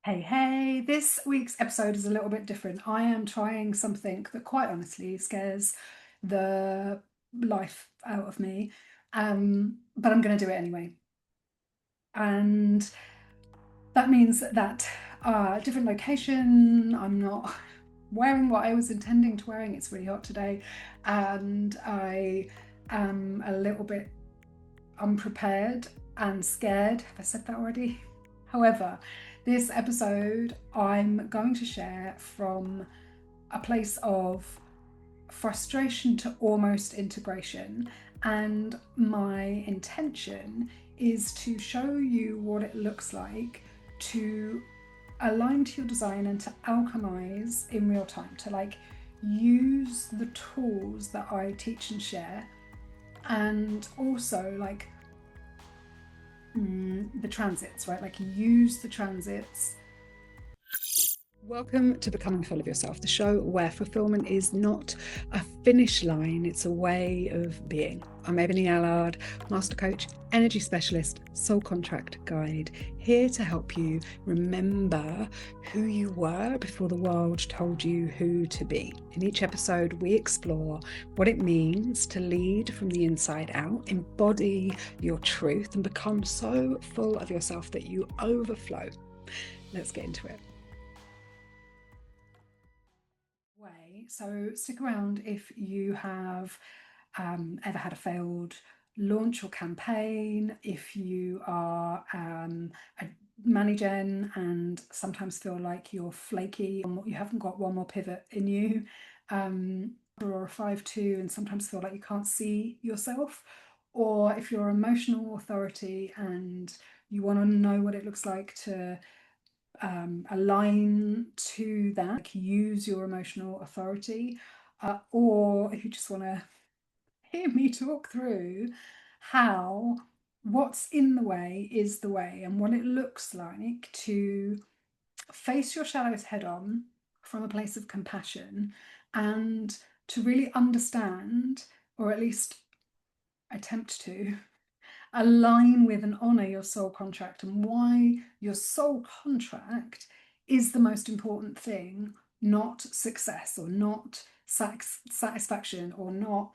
Hey, this week's episode is a little bit different. I am trying something that quite honestly scares the life out of me, but I'm going to do it anyway. And that means that different location, I'm not wearing what I was intending to wearing. It's really hot today, and I am a little bit unprepared and scared. Have I said that already? However, this episode I'm going to share from a place of frustration to almost integration. And my intention is to show you what it looks like to align to your design and to alchemize in real time, to use the tools that I teach and share, and also the transits, right? Like use the transits. Welcome to Becoming Full of Yourself, the show where fulfillment is not a finish line, it's a way of being. I'm Ebony Allard, master coach, energy specialist, soul contract guide, here to help you remember who you were before the world told you who to be. In each episode, we explore what it means to lead from the inside out, embody your truth, and become so full of yourself that you overflow. Let's get into it. So stick around if you have ever had a failed launch or campaign, if you are a money-gen and sometimes feel like you're flaky and you haven't got one more pivot in you, or a 5-2 and sometimes feel like you can't see yourself, or if you're emotional authority and you want to know what it looks like to align to that, like use your emotional authority, or if you just want to hear me talk through how what's in the way is the way and what it looks like to face your shadows head on from a place of compassion and to really understand, or at least attempt to align with and honor your soul contract, and why your soul contract is the most important thing, not success or not satisfaction or not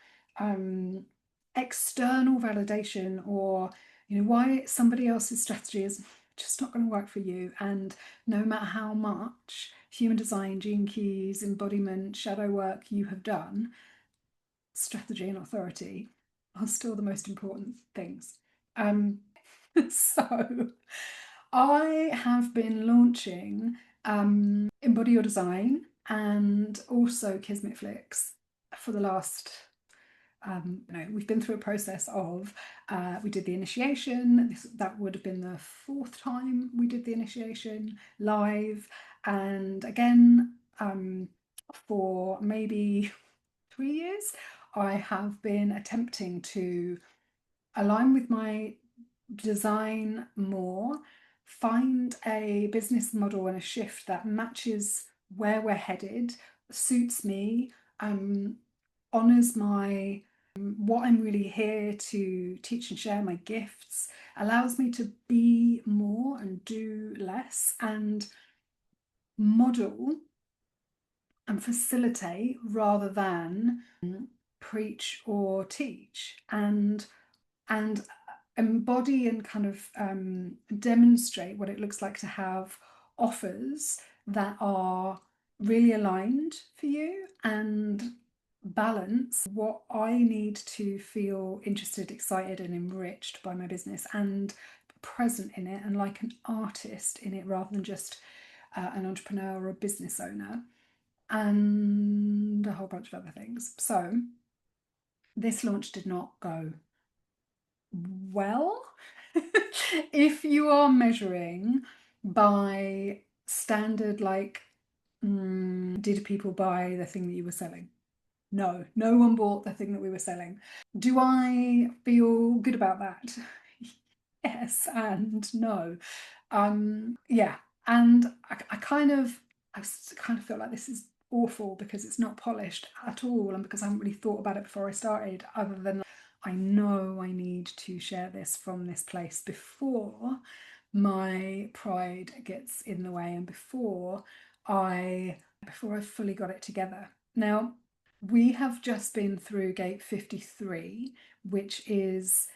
external validation, or why somebody else's strategy is just not going to work for you. And no matter how much human design, gene keys, embodiment, shadow work you have done, strategy and authority are still the most important things. So I have been launching Embody Your Design and also Kismet Flicks for the last, we've been through a process of, we did the initiation. That would have been the 4th time we did the initiation live. And again, for maybe 3 years, I have been attempting to align with my design more, find a business model and a shift that matches where we're headed, suits me, honors my what I'm really here to teach and share, my gifts, allows me to be more and do less, and model and facilitate rather than preach or teach, and embody and kind of demonstrate what it looks like to have offers that are really aligned for you and balance what I need to feel interested, excited, and enriched by my business, and present in it and like an artist in it rather than just an entrepreneur or a business owner, and a whole bunch of other things. So this launch did not go well. If you are measuring by standard, did people buy the thing that you were selling? No, no one bought the thing that we were selling. Do I feel good about that? Yes and no. Yeah, and I kind of feel like this is awful because it's not polished at all, and because I haven't really thought about it before I started, other than I know I need to share this from this place before my pride gets in the way and before I fully got it together. Now, we have just been through gate 53, which is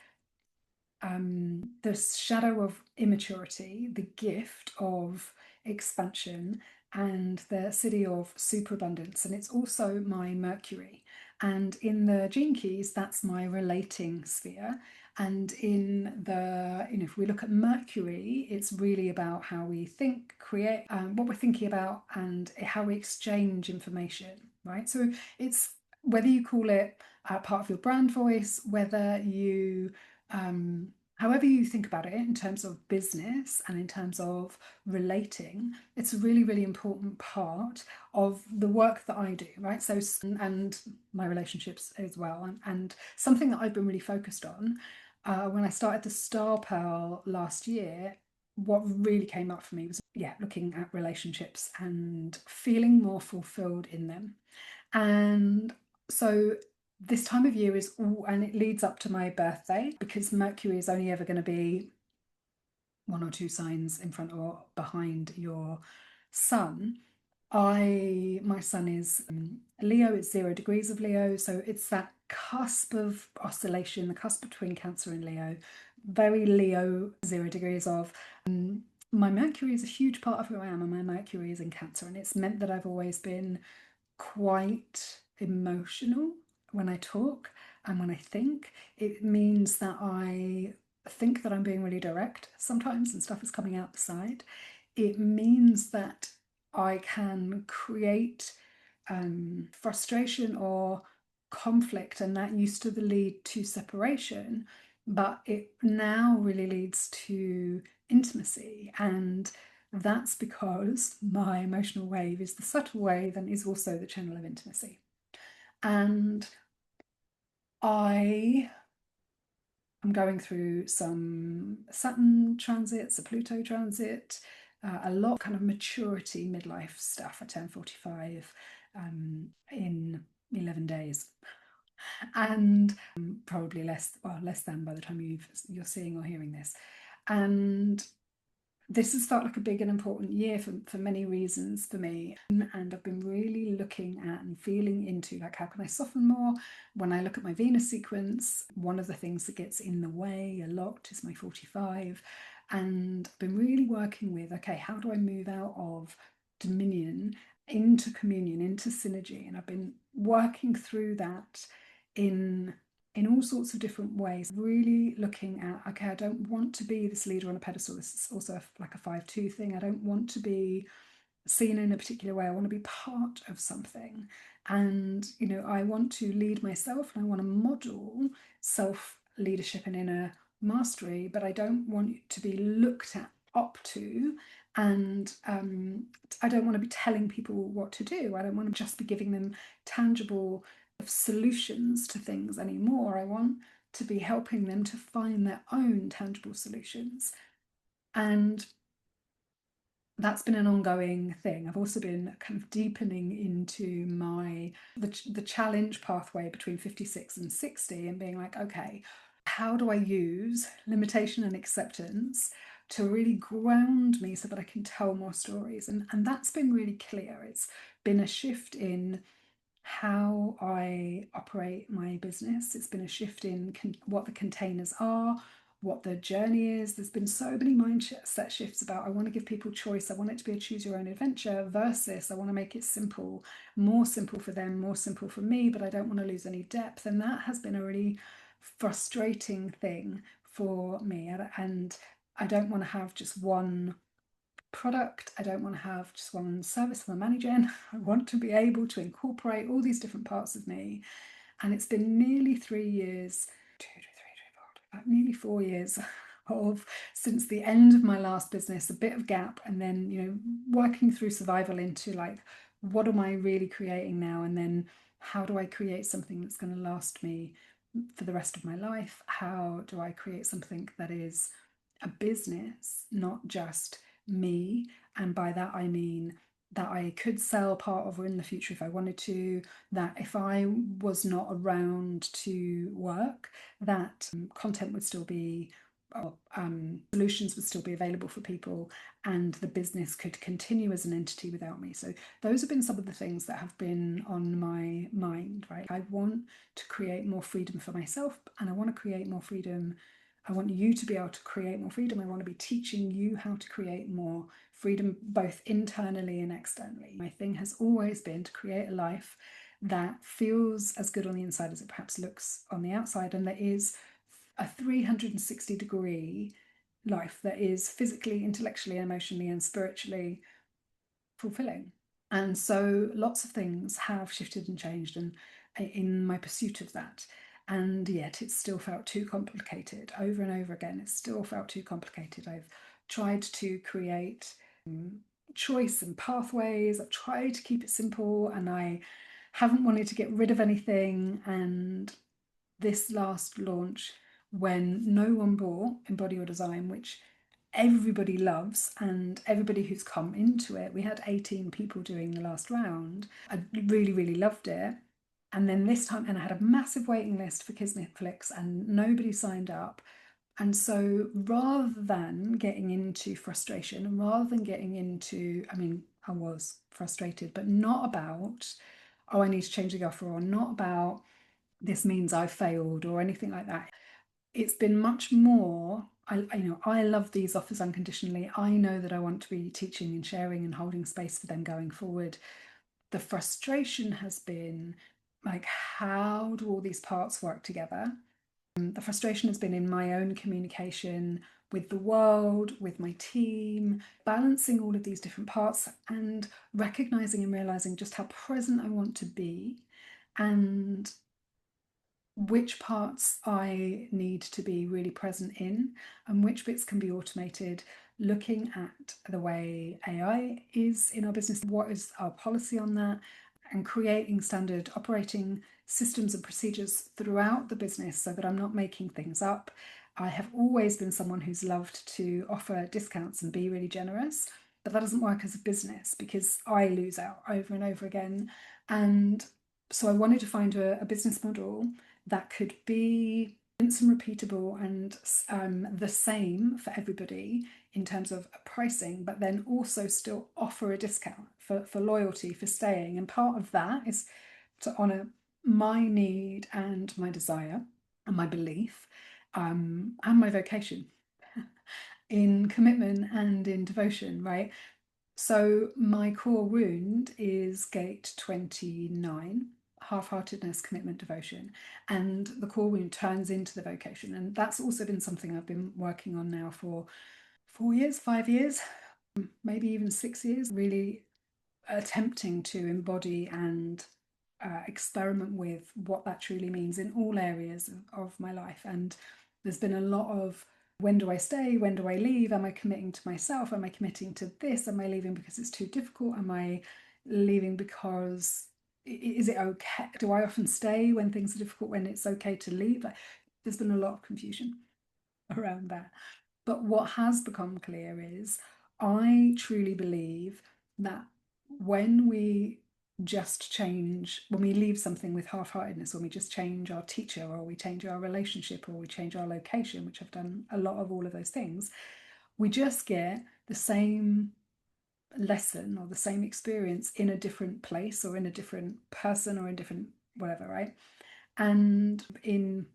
the shadow of immaturity, the gift of expansion, and the city of superabundance. And it's also my Mercury. And in the gene keys, that's my relating sphere. And in the, if we look at Mercury, it's really about how we think, create, what we're thinking about, and how we exchange information, right? So it's whether you call it part of your brand voice, whether you however you think about it in terms of business and in terms of relating, it's a really, really important part of the work that I do, right? So, and my relationships as well. And something that I've been really focused on when I started the Star Pearl last year, what really came up for me was, yeah, looking at relationships and feeling more fulfilled in them. And so this time of year is all, and it leads up to my birthday because Mercury is only ever going to be one or two signs in front or behind your sun. My sun is Leo, it's 0 degrees of Leo, so it's that cusp of oscillation, the cusp between Cancer and Leo, very Leo, 0 degrees of. My Mercury is a huge part of who I am, and my Mercury is in Cancer, and it's meant that I've always been quite emotional when I talk and when I think. It means that I think that I'm being really direct sometimes and stuff is coming out the side. It means that I can create frustration or conflict, and that used to lead to separation, but it now really leads to intimacy. And that's because my emotional wave is the subtle wave and is also the channel of intimacy. And I am going through some Saturn transits, a Pluto transit, a lot of kind of maturity midlife stuff. I turn 45 in 11 days. And probably less than by the time you're seeing or hearing this. And this has felt like a big and important year for many reasons for me. And I've been really looking at and feeling into, like, how can I soften more? When I look at my Venus sequence, one of the things that gets in the way a lot is my 45. And I've been really working with, okay, how do I move out of dominion into communion, into synergy? And I've been working through that in all sorts of different ways, really looking at, okay, I don't want to be this leader on a pedestal. This is also like a 5-2 thing. I don't want to be seen in a particular way. I want to be part of something. And, I want to lead myself and I want to model self leadership and inner mastery, but I don't want to be looked at up to. And I don't want to be telling people what to do. I don't want to just be giving them tangible solutions to things anymore. I want to be helping them to find their own tangible solutions. And that's been an ongoing thing. I've also been kind of deepening into the challenge pathway between 56 and 60 and being like, okay, how do I use limitation and acceptance to really ground me so that I can tell more stories? And that's been really clear. It's been a shift in how I operate my business. It's been a shift in what the containers are, what the journey is. There's been so many mindset shifts about, I want to give people choice. I want it to be a choose your own adventure versus I want to make it simple, more simple for them, more simple for me, but I don't want to lose any depth. And that has been a really frustrating thing for me. And I don't want to have just one product. I don't want to have just one service I'm managing. I want to be able to incorporate all these different parts of me. And it's been nearly 3 years, nearly 4 years of since the end of my last business, a bit of gap, and then, working through survival into like, what am I really creating now? And then how do I create something that's going to last me for the rest of my life? How do I create something that is a business, not just me? And by that I mean that I could sell part of in the future if I wanted to, that if I was not around to work, that content would still be solutions would still be available for people, and the business could continue as an entity without me. So those have been some of the things that have been on my mind, right? I want to create more freedom for myself, and I want to create more freedom. I want you to be able to create more freedom. I want to be teaching you how to create more freedom, both internally and externally. My thing has always been to create a life that feels as good on the inside as it perhaps looks on the outside, and that is a 360-degree life that is physically, intellectually, emotionally, and spiritually fulfilling. And so lots of things have shifted and changed and in my pursuit of that. And yet it still felt too complicated over and over again. It still felt too complicated. I've tried to create choice and pathways. I've tried to keep it simple, and I haven't wanted to get rid of anything. And this last launch, when no one bought Embody Your Design, which everybody loves, and everybody who's come into it, we had 18 people doing the last round. I really, really loved it. And then this time, and I had a massive waiting list for Kismetflix, and nobody signed up. And so rather than getting into frustration, and rather than getting into, I mean, I was frustrated, but not about, oh, I need to change the offer, or not about this means I failed or anything like that. It's been much more, I love these offers unconditionally. I know that I want to be teaching and sharing and holding space for them going forward. The frustration has been like, how do all these parts work together? The frustration has been in my own communication with the world, with my team, balancing all of these different parts and recognizing and realizing just how present I want to be, and which parts I need to be really present in and which bits can be automated, looking at the way AI is in our business, what is our policy on that, and creating standard operating systems and procedures throughout the business so that I'm not making things up. I have always been someone who's loved to offer discounts and be really generous, but that doesn't work as a business because I lose out over and over again. And so I wanted to find a business model that could be and repeatable and the same for everybody in terms of pricing, but then also still offer a discount for loyalty, for staying. And part of that is to honour my need and my desire and my belief, and my vocation in commitment and in devotion, right? So my core wound is gate 29, half-heartedness, commitment, devotion, and the core wound turns into the vocation. And that's also been something I've been working on now for 4 years, 5 years, maybe even 6 years, really attempting to embody and experiment with what that truly means in all areas of my life. And there's been a lot of, when do I stay? When do I leave? Am I committing to myself? Am I committing to this? Am I leaving because it's too difficult? Am I leaving because, is it okay? Do I often stay when things are difficult, when it's okay to leave? There's been a lot of confusion around that. But what has become clear is I truly believe that when we just change, when we leave something with half-heartedness, when we just change our teacher, or we change our relationship, or we change our location, which I've done a lot of all of those things, we just get the same lesson or the same experience in a different place or in a different person or in different whatever, right? And in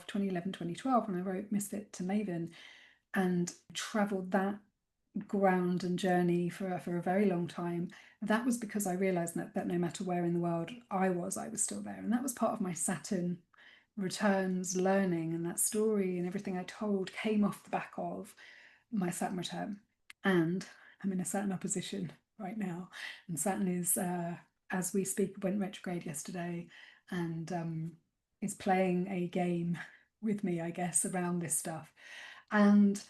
2011, 2012, when I wrote Misfit to Maven and traveled that ground and journey for a very long time, that was because I realized that no matter where in the world I was still there. And that was part of my Saturn returns learning, and that story and everything I told came off the back of my Saturn return. And I'm in a Saturn opposition right now, and Saturn is, as we speak, went retrograde yesterday, and is playing a game with me, I guess, around this stuff. And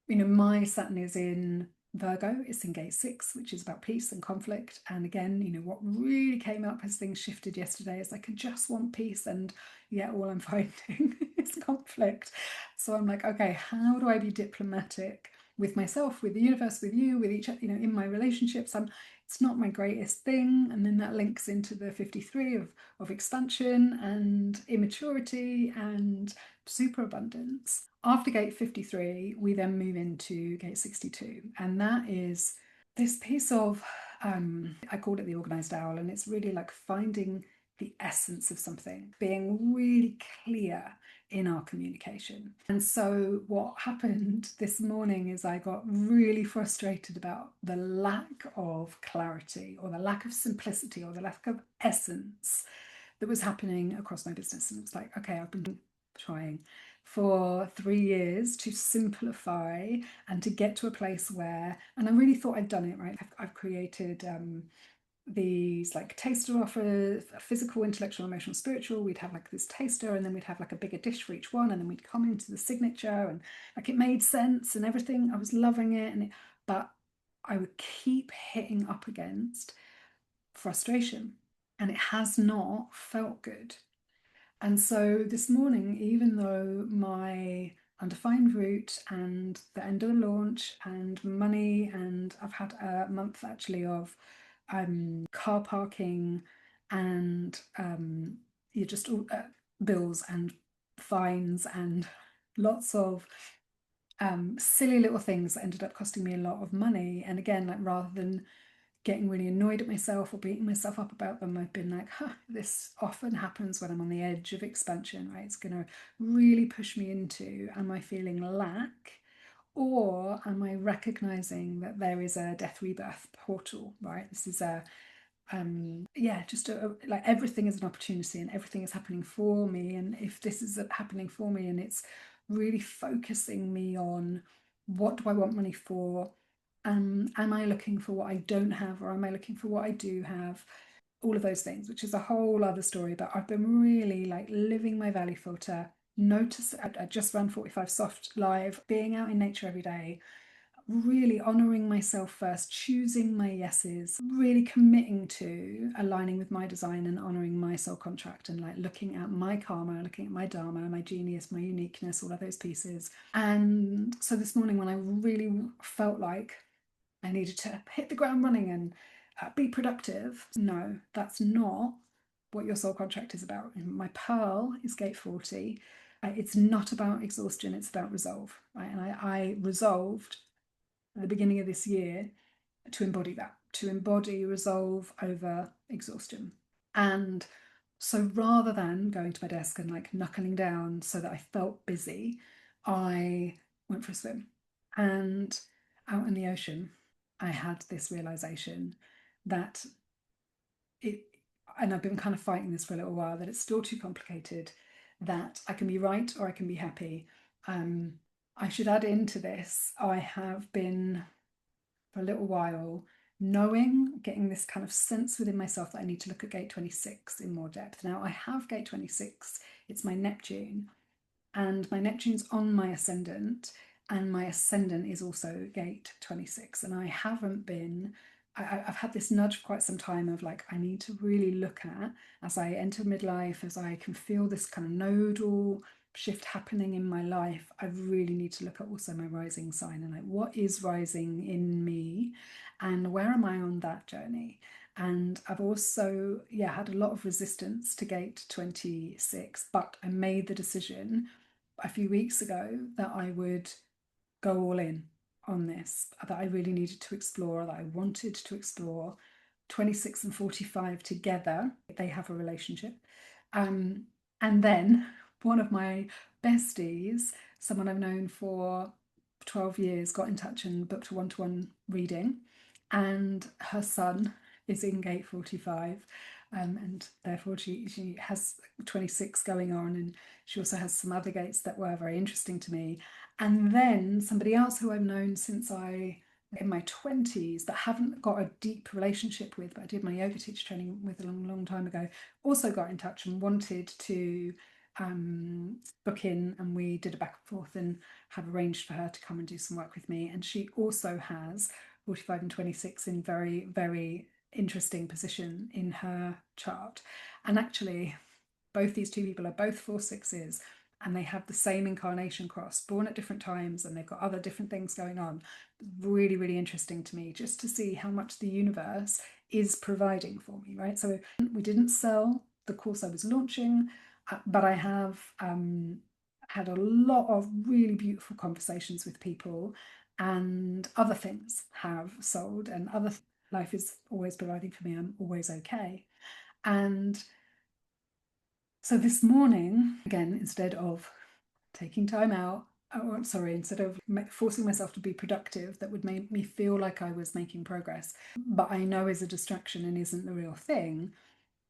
my Saturn is in Virgo, it's in gate 6, which is about peace and conflict. And again, what really came up as things shifted yesterday is like, I just want peace, and yet all I'm finding is conflict. So I'm like, okay, how do I be diplomatic with myself, with the universe, with you, with each other, in my relationships? It's not my greatest thing. And then that links into the 53 of expansion and immaturity and superabundance. After gate 53, we then move into gate 62. And that is this piece of, I called it the organized owl, and it's really like finding the essence of something, being really clear in our communication. And so, what happened this morning is I got really frustrated about the lack of clarity, or the lack of simplicity, or the lack of essence that was happening across my business. And it's like, okay, I've been trying for 3 years to simplify and to get to a place where, and I really thought I'd done it right. I've created these like taster offers, physical, intellectual, emotional, spiritual. We'd have like this taster, and then we'd have like a bigger dish for each one, and then we'd come into the signature, and like it made sense and everything. I was loving it, but I would keep hitting up against frustration, and it has not felt good. And so this morning, even though my undefined route and the end of the launch and money, and I've had a month actually of car parking and you just bills and fines and lots of silly little things that ended up costing me a lot of money. And again, like rather than getting really annoyed at myself or beating myself up about them, I've been like, this often happens when I'm on the edge of expansion, right? It's going to really push me into, am I feeling lack? Or am I recognizing that there is a death rebirth portal, right? This is just like everything is an opportunity, and everything is happening for me. And if this is happening for me, and it's really focusing me on, what do I want money for? Am I looking for what I don't have, or am I looking for what I do have? All of those things, which is a whole other story. But I've been really like living my value filter. Notice I just ran 45 soft live, being out in nature every day, really honoring myself first, choosing my yeses, really committing to aligning with my design and honoring my soul contract, and like looking at my karma, looking at my dharma, my genius, my uniqueness, all of those pieces. And so this morning, when I really felt like I needed to hit the ground running and be productive, no, that's not what your soul contract is about. My pearl is gate 40. It's not about exhaustion, it's about resolve. Right? And I resolved at the beginning of this year to embody that, to embody resolve over exhaustion. And so rather than going to my desk and like knuckling down so that I felt busy, I went for a swim. And out in the ocean, I had this realization that it, and I've been kind of fighting this for a little while, that it's still too complicated, that I can be right or I can be happy. I should add into this, I have been for a little while knowing, getting this kind of sense within myself that I need to look at gate 26 in more depth. Now I have gate 26, it's my Neptune, and my Neptune's on my ascendant, and my ascendant is also gate 26. And I haven't been, I've had this nudge for quite some time of like, I need to really look at, as I enter midlife, as I can feel this kind of nodal shift happening in my life, I really need to look at also my rising sign, and like, what is rising in me and where am I on that journey? And I've also, had a lot of resistance to gate 26, but I made the decision a few weeks ago that I would go all in on this, that I really needed to explore, that I wanted to explore. 26 and 45 together, they have a relationship. And then one of my besties, someone I've known for 12 years, got in touch and booked a one-to-one reading, and her son is in gate 45. And therefore she has 26 going on, and she also has some other gates that were very interesting to me. And then somebody else who I've known since I in my 20s, but haven't got a deep relationship with, but I did my yoga teacher training with a long, long time ago, also got in touch and wanted to book in, and we did a back and forth and have arranged for her to come and do some work with me. And she also has 45 and 26 in very, very interesting position in her chart. And actually, both these two people are both 4/6s, and they have the same incarnation cross, born at different times, and they've got other different things going on. Really, really interesting to me, just to see how much the universe is providing for me, right? So we didn't sell the course I was launching, but I have had a lot of really beautiful conversations with people, and other things have sold, and other life is always providing for me. I'm always okay. And so this morning, again, instead of taking time out, sorry, instead of forcing myself to be productive, that would make me feel like I was making progress, but I know is a distraction and isn't the real thing,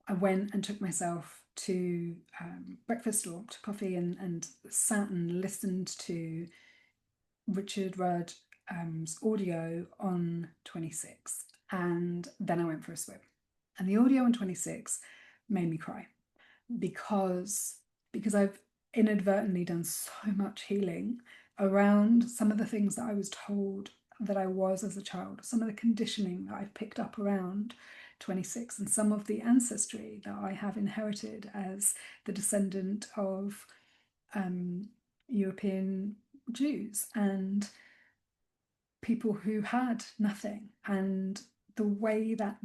I went and took myself to breakfast or to coffee, and sat and listened to Richard Rudd's audio on 26. And then I went for a swim. And the audio on 26 made me cry because I've inadvertently done so much healing around some of the things that I was told that I was as a child, some of the conditioning that I've picked up around 26, and some of the ancestry that I have inherited as the descendant of European Jews and people who had nothing, and the way that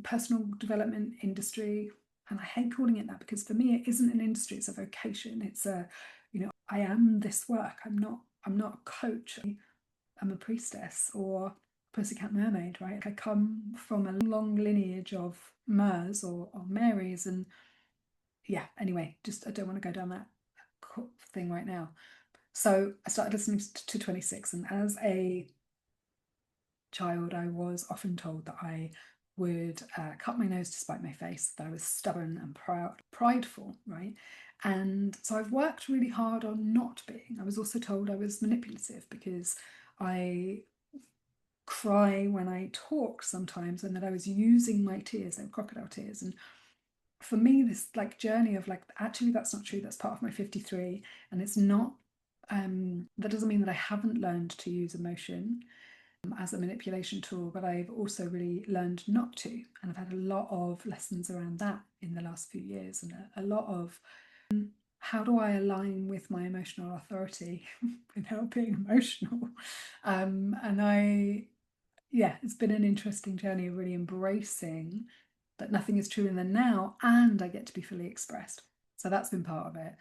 personal development industry, and I hate calling it that because for me it isn't an industry, it's a vocation. It's a, I am this work. I'm not a coach. I'm a priestess or pussycat mermaid, right? I come from a long lineage of Mers or Marys, and yeah, anyway, just I don't want to go down that thing right now. So I started listening to 26, and as a child, I was often told that I would cut my nose to spite my face, that I was stubborn and prideful, right? And so I've worked really hard on not being. I was also told I was manipulative because I cry when I talk sometimes, and that I was using my tears, they were crocodile tears. And for me, this like journey of like, actually, that's not true. That's part of my 53. And it's not, that doesn't mean that I haven't learned to use emotion as a manipulation tool, but I've also really learned not to. And I've had a lot of lessons around that in the last few years, and a lot of how do I align with my emotional authority without being emotional. Yeah, it's been an interesting journey of really embracing that nothing is true in the now, and I get to be fully expressed. So that's been part of it.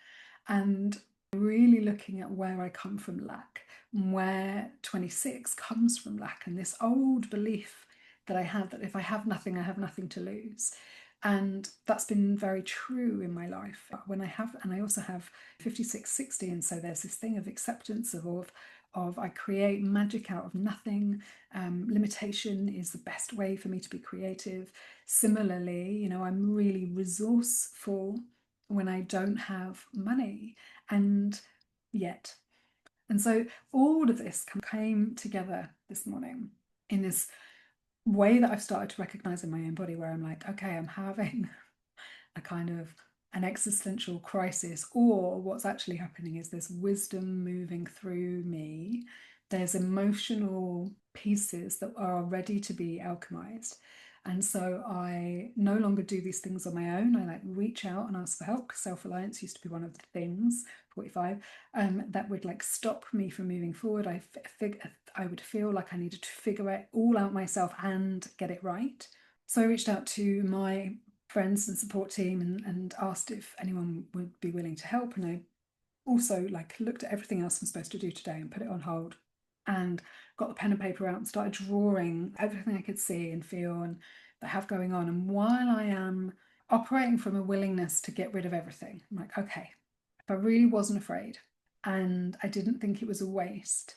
And really looking at where I come from lack, where 26 comes from lack, and this old belief that I had that if I have nothing, I have nothing to lose. And that's been very true in my life. When I have, and I also have 56, 60, and so there's this thing of acceptance of I create magic out of nothing. Limitation is the best way for me to be creative. Similarly, I'm really resourceful when I don't have money, and yet. And so all of this came together this morning in this way that I've started to recognize in my own body, where I'm like, okay, I'm having a kind of an existential crisis, or what's actually happening is there's wisdom moving through me. There's emotional pieces that are ready to be alchemized. And so I no longer do these things on my own. I like reach out and ask for help, because self-reliance used to be one of the things, 45, that would like stop me from moving forward. I would feel like I needed to figure it all out myself and get it right. So I reached out to my friends and support team, and asked if anyone would be willing to help. And I also like looked at everything else I'm supposed to do today and put it on hold, and got the pen and paper out and started drawing everything I could see and feel and that I have going on. And while I am operating from a willingness to get rid of everything, I'm like, okay, if I really wasn't afraid and I didn't think it was a waste,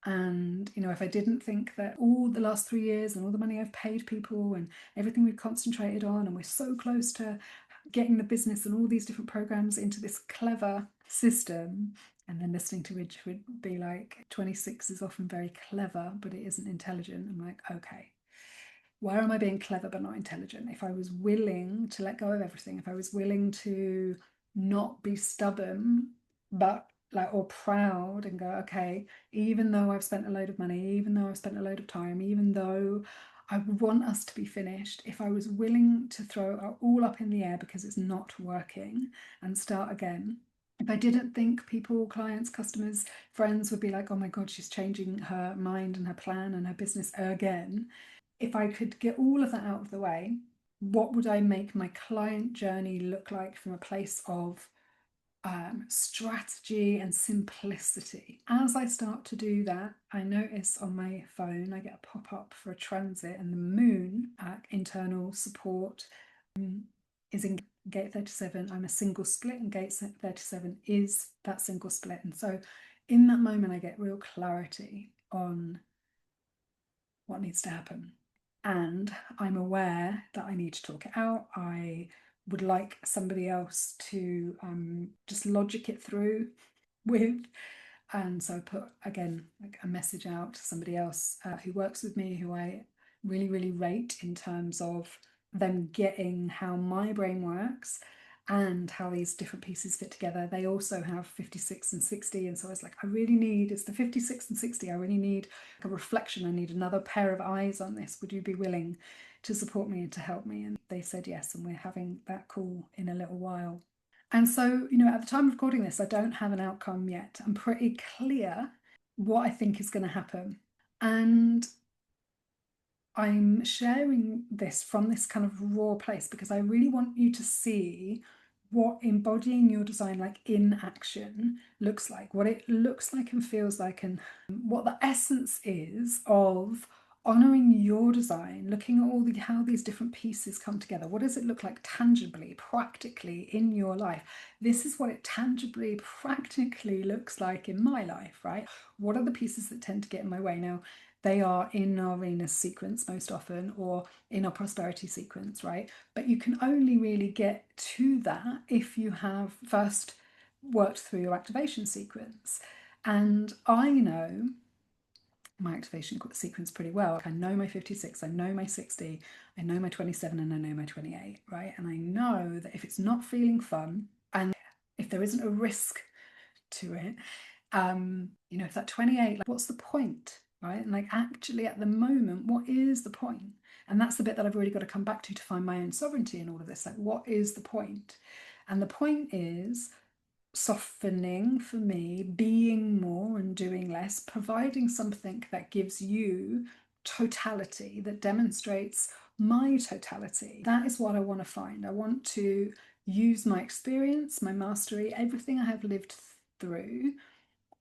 and if I didn't think that all the last 3 years and all the money I've paid people and everything we've concentrated on, and we're so close to getting the business and all these different programs into this clever system, and then listening to Rich would be like, 26 is often very clever, but it isn't intelligent. I'm like, okay, where am I being clever but not intelligent? If I was willing to let go of everything, if I was willing to not be stubborn, but or proud, and go, okay, even though I've spent a load of money, even though I've spent a load of time, even though I want us to be finished, if I was willing to throw it all up in the air because it's not working and start again, if I didn't think people, clients, customers, friends would be like, oh my God, she's changing her mind and her plan and her business again. If I could get all of that out of the way, what would I make my client journey look like from a place of strategy and simplicity. As I start to do that, I notice on my phone I get a pop up for a transit, and the moon internal support is in gate 37. I'm a single split, and gate 37 is that single split. And so in that moment, I get real clarity on what needs to happen. And I'm aware that I need to talk it out. I would like somebody else to just logic it through with. And so I put, again, like a message out to somebody else who works with me, who I really, really rate in terms of them getting how my brain works and how these different pieces fit together. They also have 56 and 60. And so I was like, I really need, it's the 56 and 60. I really need a reflection. I need another pair of eyes on this. Would you be willing to support me and to help me? And they said yes. And we're having that call in a little while. And so, at the time of recording this, I don't have an outcome yet. I'm pretty clear what I think is going to happen. And I'm sharing this from this kind of raw place because I really want you to see what embodying your design like in action looks like, what it looks like and feels like, and what the essence is of honoring your design, looking at all how these different pieces come together. What does it look like tangibly, practically in your life? This is what it tangibly, practically looks like in my life, right? What are the pieces that tend to get in my way? Now, they are in our Venus sequence most often, or in our prosperity sequence, right? But you can only really get to that if you have first worked through your activation sequence. And I know my activation sequence pretty well. I know my 56, I know my 60, I know my 27, and I know my 28, right? And I know that if it's not feeling fun, and if there isn't a risk to it, if that 28, like, what's the point, right? And like, actually, at the moment, what is the point? And that's the bit that I've really got to come back to find my own sovereignty in all of this. Like, what is the point? And the point is softening for me, being more and doing less, providing something that gives you totality, that demonstrates my totality. That is what I want to find. I want to use my experience, my mastery, everything I have lived through,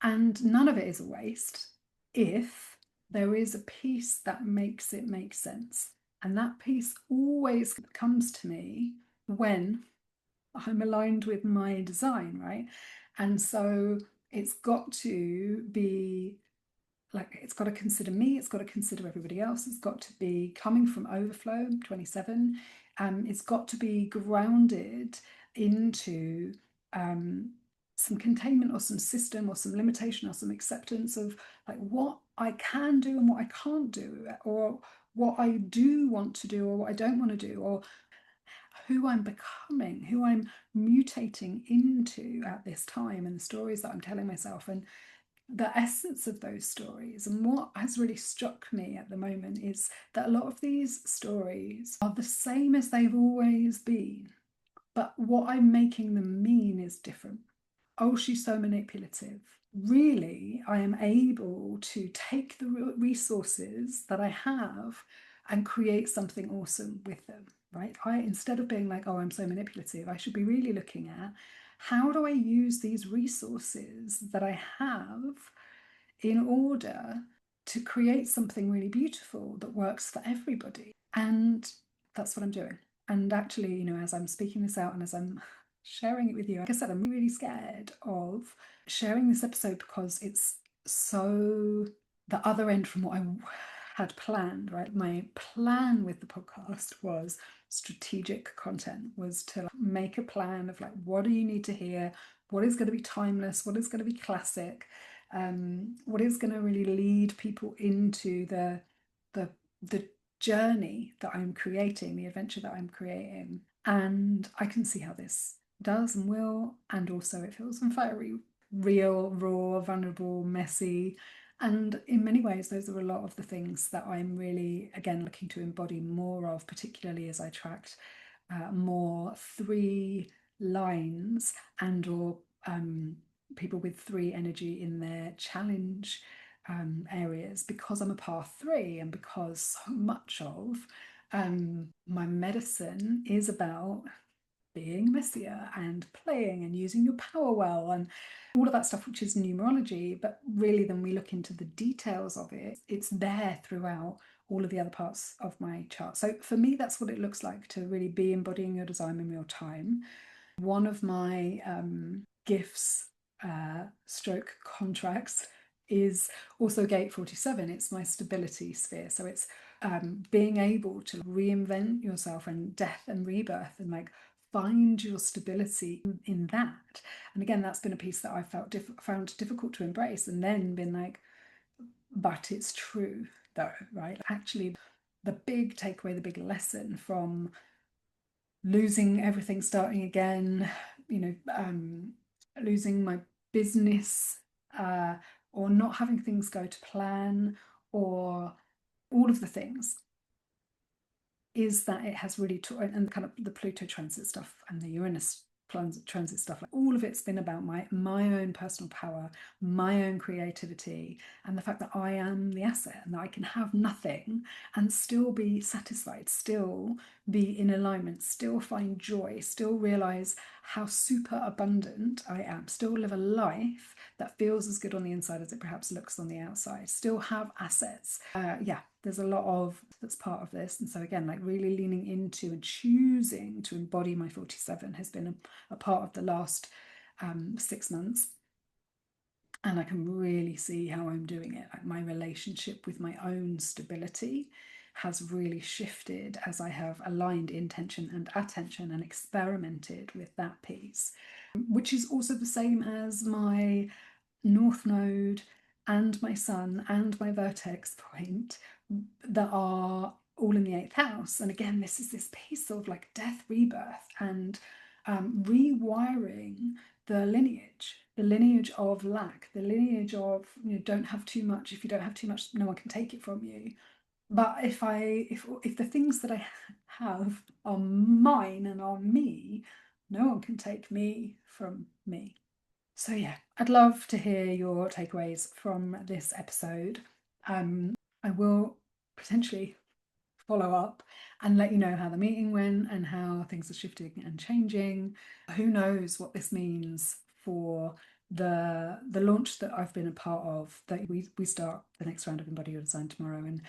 and none of it is a waste if there is a piece that makes it make sense. And that piece always comes to me when I'm aligned with my design, right? And so it's got to be like, it's got to consider me, it's got to consider everybody else, it's got to be coming from overflow 27. It's got to be grounded into some containment or some system or some limitation or some acceptance of like what I can do and what I can't do, or what I do want to do or what I don't want to do, or who I'm becoming, who I'm mutating into at this time, and the stories that I'm telling myself, and the essence of those stories. And what has really struck me at the moment is that a lot of these stories are the same as they've always been, but what I'm making them mean is different. Oh, she's so manipulative. Really, I am able to take the resources that I have and create something awesome with them, right? Instead of being like, oh, I'm so manipulative, I should be really looking at how do I use these resources that I have in order to create something really beautiful that works for everybody. And that's what I'm doing. And actually, as I'm speaking this out and as I'm sharing it with you, like I said, I'm really scared of sharing this episode because it's so the other end from what I had planned, right? My plan with the podcast was strategic content, was to make a plan of like, what do you need to hear? What is going to be timeless? What is going to be classic? What is going to really lead people into the journey that I'm creating, the adventure that I'm creating. And I can see how this does and will, and also it feels very real, raw, vulnerable, messy. And in many ways, those are a lot of the things that I'm really, again, looking to embody more of, particularly as I tracked more 3 lines and or people with 3 energy in their challenge areas, because I'm a path 3 and because so much of my medicine is about being messier and playing and using your power well and all of that stuff, which is numerology. But really, then we look into the details of it, it's there throughout all of the other parts of my chart. So for me, that's what it looks like to really be embodying your design in real time. One of my gifts, stroke contracts, is also gate 47. It's my stability sphere. So it's being able to reinvent yourself and death and rebirth and like find your stability in that. And again, that's been a piece that I found difficult to embrace, and then been like, but it's true though, right? Actually, the big takeaway, the big lesson from losing everything, starting again, losing my business, or not having things go to plan, or all of the things, is that it has really and kind of the Pluto transit stuff and the Uranus transit stuff, like all of it's been about my own personal power, my own creativity, and the fact that I am the asset and that I can have nothing and still be satisfied, still be in alignment, still find joy, still realize how super abundant I am, still live a life that feels as good on the inside as it perhaps looks on the outside, still have assets. There's a lot of that's part of this. And so again, like really leaning into and choosing to embody my 47 has been a part of the last 6 months. And I can really see how I'm doing it. Like my relationship with my own stability has really shifted as I have aligned intention and attention and experimented with that piece, which is also the same as my North Node and my Sun and my vertex point that are all in the 8th house. And again, this is this piece of like death, rebirth, and rewiring the lineage of lack, the lineage of, don't have too much. If you don't have too much, no one can take it from you. But if the things that I have are mine and are me, no one can take me from me. So yeah, I'd love to hear your takeaways from this episode. I will potentially follow up and let you know how the meeting went and how things are shifting and changing. Who knows what this means for the launch that I've been a part of, that we start the next round of Embody Your Design tomorrow, and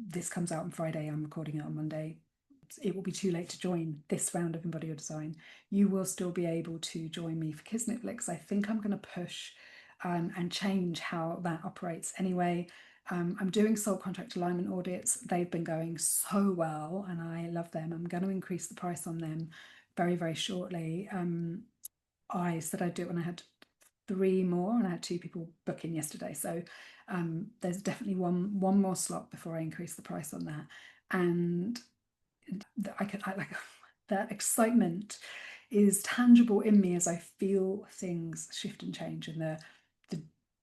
this comes out on Friday. I'm recording it on Monday. It will be too late to join this round of Embody Your Design. You will still be able to join me for Kismet Flicks. I think I'm going to push and change how that operates anyway. I'm doing soul contract alignment audits. They've been going so well and I love them. I'm going to increase the price on them very, very shortly. I said I'd do it when I had 3 more, and I had 2 people book in yesterday. So there's definitely one more slot before I increase the price on that. And I like that excitement is tangible in me as I feel things shift and change, and the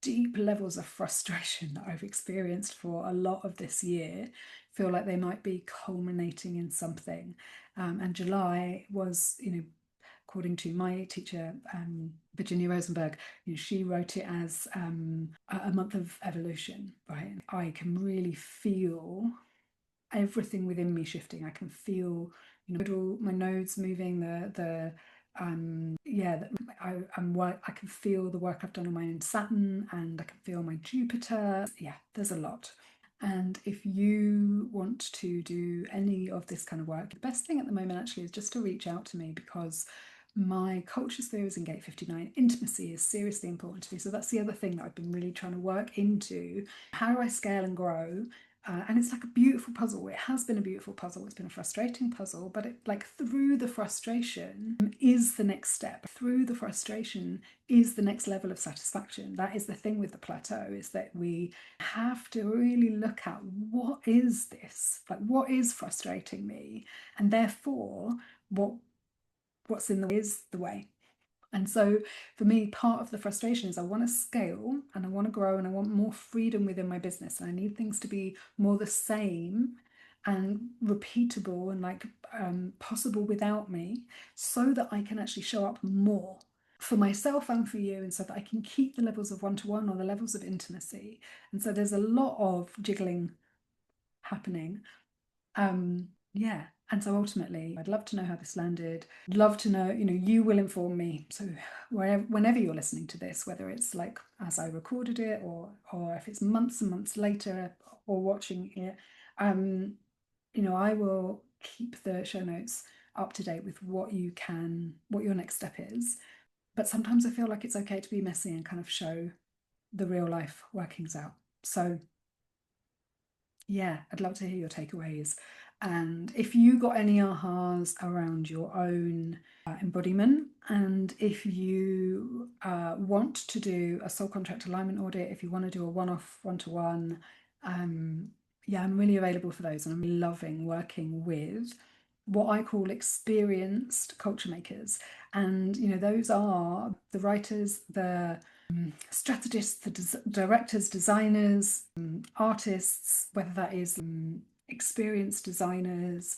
deep levels of frustration that I've experienced for a lot of this year feel like they might be culminating in something. And July was, according to my teacher, Virginia Rosenberg, she wrote it as a month of evolution, right? I can really feel everything within me shifting. I can feel, my nodes moving, I can feel the work I've done on my own Saturn, and I can feel my Jupiter. Yeah, there's a lot. And if you want to do any of this kind of work, the best thing at the moment actually is just to reach out to me, because my culture sphere is in gate 59. Intimacy is seriously important to me. So that's the other thing that I've been really trying to work into. How do I scale and grow? And it's like a beautiful puzzle. It has been a beautiful puzzle. It's been a frustrating puzzle, but through the frustration is the next step. Through the frustration is the next level of satisfaction. That is the thing with the plateau, is that we have to really look at, what is this? Like, what is frustrating me? And therefore, what's in the way is the way. And so for me, part of the frustration is I want to scale and I want to grow and I want more freedom within my business. And I need things to be more the same and repeatable and possible without me, so that I can actually show up more for myself and for you, and so that I can keep the levels of one-to-one or the levels of intimacy. And so there's a lot of jiggling happening. Yeah. And so ultimately, I'd love to know how this landed. I'd love to know, you will inform me. So whenever you're listening to this, whether it's like as I recorded it or if it's months and months later or watching it, I will keep the show notes up to date with what your next step is. But sometimes I feel like it's okay to be messy and kind of show the real life workings out. So yeah, I'd love to hear your takeaways. And if you got any ahas around your own embodiment, and if you want to do a soul contract alignment audit, if you want to do a one-off, one-to-one, yeah, I'm really available for those. And I'm loving working with what I call experienced culture makers. And, those are the writers, the strategists, the directors, designers, artists, whether that is experienced designers,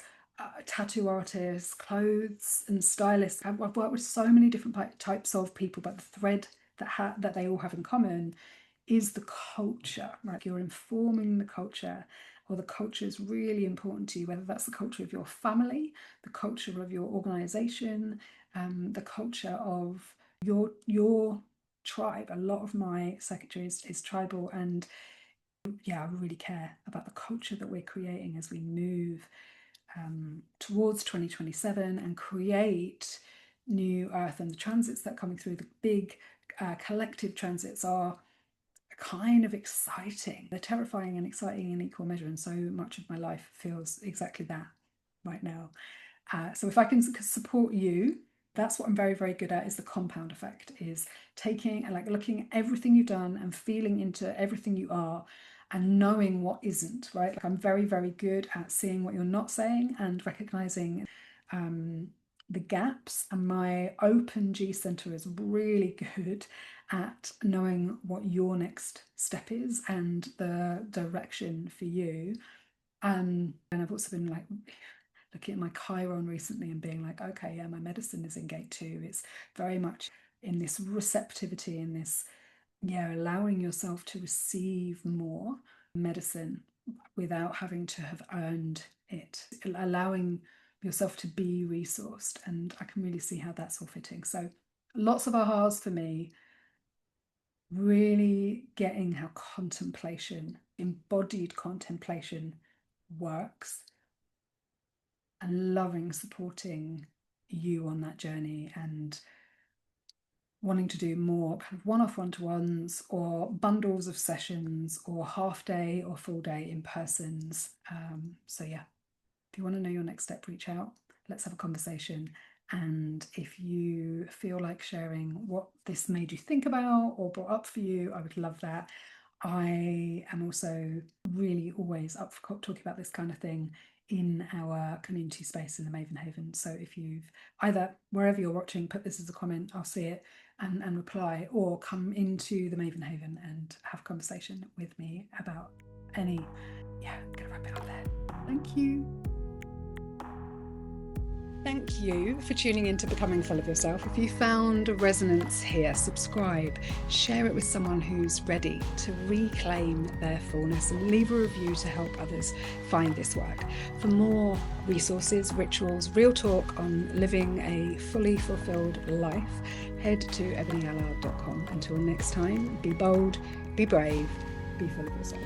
tattoo artists, clothes and stylists. I've worked with so many different types of people, but the thread that they all have in common is the culture, right? You're informing the culture, or the culture is really important to you, whether that's the culture of your family, the culture of your organization, the culture of your tribe. A lot of my circuitry is tribal, and yeah, I really care about the culture that we're creating as we move towards 2027 and create new earth. And the transits that are coming through, the big collective transits, are kind of exciting. They're terrifying and exciting in equal measure, and so much of my life feels exactly that right now. So if I can support you, that's what I'm very, very good at, is the compound effect, is taking and like looking at everything you've done and feeling into everything you are and knowing what isn't, right? Like I'm very, very good at seeing what you're not saying and recognizing the gaps. And my open G center is really good at knowing what your next step is and the direction for you. And I've also been like looking at my Chiron recently and being like, okay, yeah, my medicine is in gate 2. It's very much in this receptivity, in this, yeah, allowing yourself to receive more medicine without having to have earned it, allowing yourself to be resourced. And I can really see how that's all fitting. So lots of ahas for me, really getting how contemplation, embodied contemplation, works, and loving supporting you on that journey, and wanting to do more kind of one-off one-to-ones or bundles of sessions or half day or full day in persons. So yeah, if you want to know your next step, reach out, let's have a conversation. And if you feel like sharing what this made you think about or brought up for you, I would love that. I am also really always up for talking about this kind of thing in our community space in the Maven Haven. So if you've either, wherever you're watching, put this as a comment, I'll see it and reply, or come into the Maven Haven and have a conversation with me about any. Yeah, I'm gonna wrap it up there. Thank you. Thank you for tuning in to Becoming Full of Yourself. If you found a resonance here, subscribe, share it with someone who's ready to reclaim their fullness, and leave a review to help others find this work. For more resources, rituals, real talk on living a fully fulfilled life, head to ebonyallard.com. Until next time, be bold, be brave, be full of yourself.